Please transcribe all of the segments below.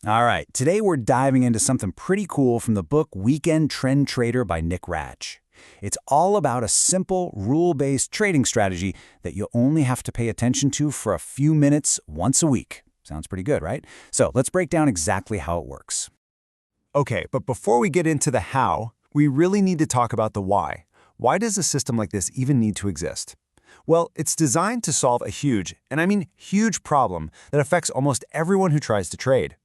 All right, today we're diving into something pretty cool from the book Weekend Trend Trader by Nick Ratch. It's all about a simple, rule-based trading strategy that you only have to pay attention to for a few minutes once a week. Sounds pretty good, right? So let's break down exactly how it works. Okay, but before we get into the how, we really need to talk about the why. Why does a system like this even need to exist? Well, it's designed to solve a huge, and I mean huge problem that affects almost everyone who tries to trade.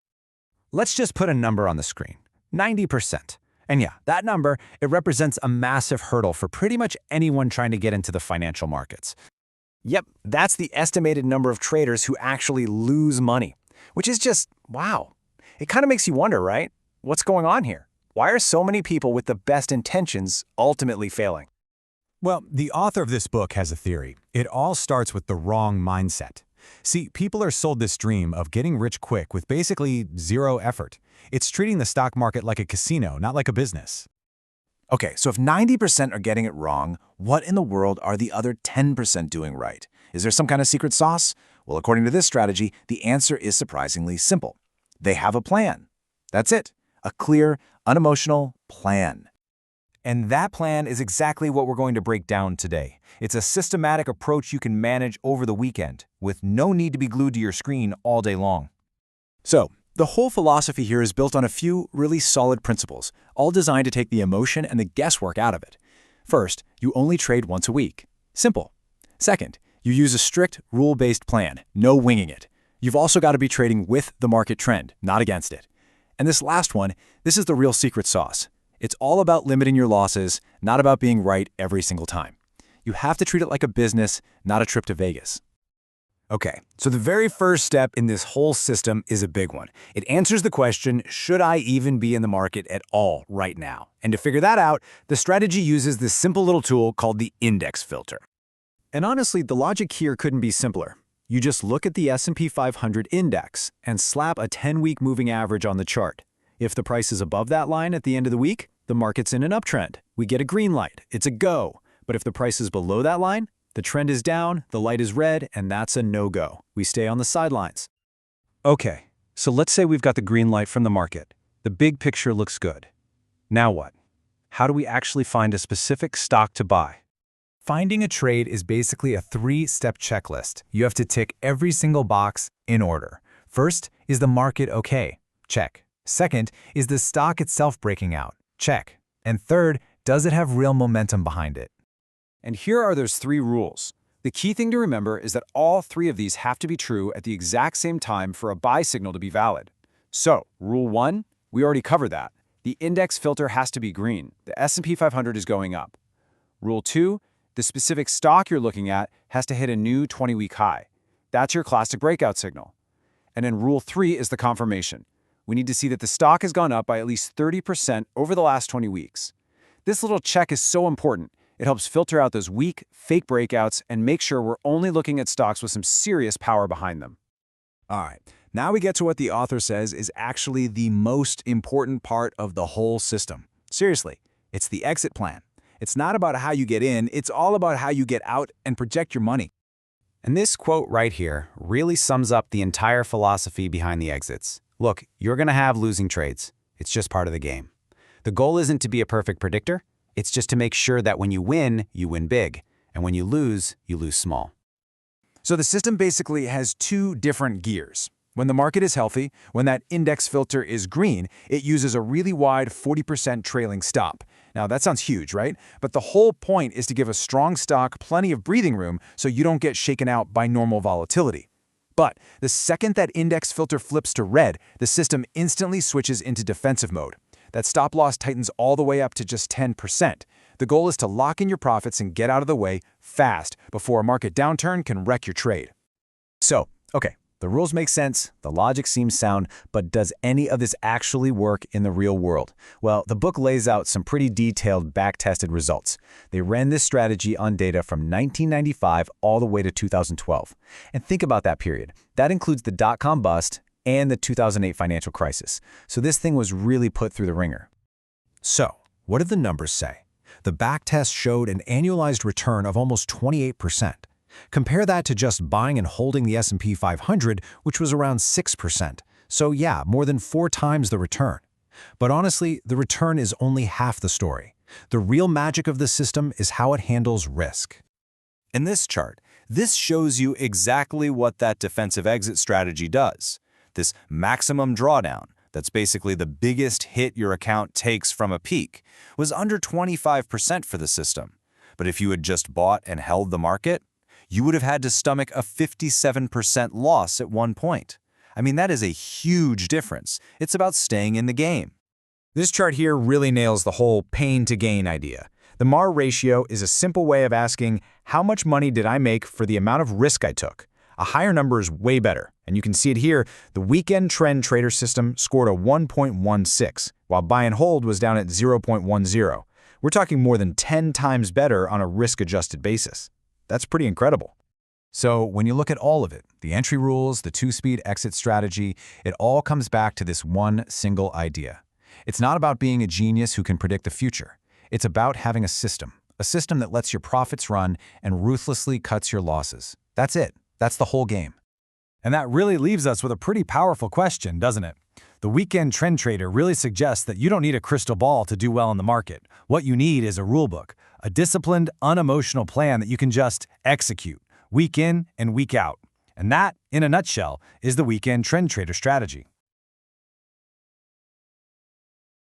Let's just put a number on the screen, 90%. And yeah, that number, it represents a massive hurdle for pretty much anyone trying to get into the financial markets. Yep, that's the estimated number of traders who actually lose money, which is just, wow. It kind of makes you wonder, right? What's going on here? Why are so many people with the best intentions ultimately failing? Well, the author of this book has a theory. It all starts with the wrong mindset. See, people are sold this dream of getting rich quick with basically zero effort. It's treating the stock market like a casino, not like a business. Okay, so if 90% are getting it wrong, what in the world are the other 10% doing right? Is there some kind of secret sauce? Well, according to this strategy, the answer is surprisingly simple. They have a plan. That's it. A clear, unemotional plan. And that plan is exactly what we're going to break down today. It's a systematic approach you can manage over the weekend, with no need to be glued to your screen all day long. So, the whole philosophy here is built on a few really solid principles, all designed to take the emotion and the guesswork out of it. First, you only trade once a week. Simple. Second, you use a strict, rule-based plan, no winging it. You've also got to be trading with the market trend, not against it. And this last one, this is the real secret sauce. It's all about limiting your losses, not about being right every single time. You have to treat it like a business, not a trip to Vegas. Okay, so the very first step in this whole system is a big one. It answers the question, should I even be in the market at all right now? And to figure that out, the strategy uses this simple little tool called the index filter. And honestly, the logic here couldn't be simpler. You just look at the S&P 500 index and slap a 10-week moving average on the chart. If the price is above that line at the end of the week, the market's in an uptrend. We get a green light. It's a go. But if the price is below that line, the trend is down, the light is red, and that's a no-go. We stay on the sidelines. Okay, so let's say we've got the green light from the market. The big picture looks good. Now what? How do we actually find a specific stock to buy? Finding a trade is basically a three-step checklist. You have to tick every single box in order. First, is the market okay? Check. Second, is the stock itself breaking out? Check. And third, does it have real momentum behind it? And here are those three rules. The key thing to remember is that all three of these have to be true at the exact same time for a buy signal to be valid. So, rule 1, we already covered that. The index filter has to be green. The S&P 500 is going up. Rule 2, the specific stock you're looking at has to hit a new 20-week high. That's your classic breakout signal. And then rule 3 is the confirmation. We need to see that the stock has gone up by at least 30% over the last 20 weeks. This little check is so important. It helps filter out those weak, fake breakouts and make sure we're only looking at stocks with some serious power behind them. All right, now we get to what the author says is actually the most important part of the whole system. Seriously, it's the exit plan. It's not about how you get in, it's all about how you get out and protect your money. And this quote right here really sums up the entire philosophy behind the exits. Look, you're going to have losing trades. It's just part of the game. The goal isn't to be a perfect predictor. It's just to make sure that when you win big, and when you lose small. So the system basically has two different gears. When the market is healthy, when that index filter is green, it uses a really wide 40% trailing stop. Now that sounds huge, right? But the whole point is to give a strong stock plenty of breathing room so you don't get shaken out by normal volatility. But the second that index filter flips to red, the system instantly switches into defensive mode. That stop loss tightens all the way up to just 10%. The goal is to lock in your profits and get out of the way fast before a market downturn can wreck your trade. So, okay, the rules make sense, the logic seems sound, but does any of this actually work in the real world? Well, the book lays out some pretty detailed, back-tested results. They ran this strategy on data from 1995 all the way to 2012. And think about that period. That includes the dot-com bust and the 2008 financial crisis. So this thing was really put through the ringer. So, what did the numbers say? The backtest showed an annualized return of almost 28%. Compare that to just buying and holding the S&P 500, which was around 6%. So yeah, more than 4 times the return. But honestly, the return is only half the story. The real magic of the system is how it handles risk. In this chart, this shows you exactly what that defensive exit strategy does. This maximum drawdown, that's basically the biggest hit your account takes from a peak, was under 25% for the system. But if you had just bought and held the market, you would have had to stomach a 57% loss at one point. I mean, that is a huge difference. It's about staying in the game. This chart here really nails the whole pain to gain idea. The MAR ratio is a simple way of asking how much money did I make for the amount of risk I took. A higher number is way better, and you can see it here. The weekend trend trader system scored a 1.16, while buy and hold was down at 0.10. We're talking more than 10 times better on a risk-adjusted basis. That's pretty incredible. So when you look at all of it, the entry rules, the two-speed exit strategy, it all comes back to this one single idea. It's not about being a genius who can predict the future. It's about having a system that lets your profits run and ruthlessly cuts your losses. That's it. That's the whole game. And that really leaves us with a pretty powerful question, doesn't it? The weekend trend trader really suggests that you don't need a crystal ball to do well in the market. What you need is a rulebook, a disciplined, unemotional plan that you can just execute, week in and week out. And that, in a nutshell, is the weekend trend trader strategy.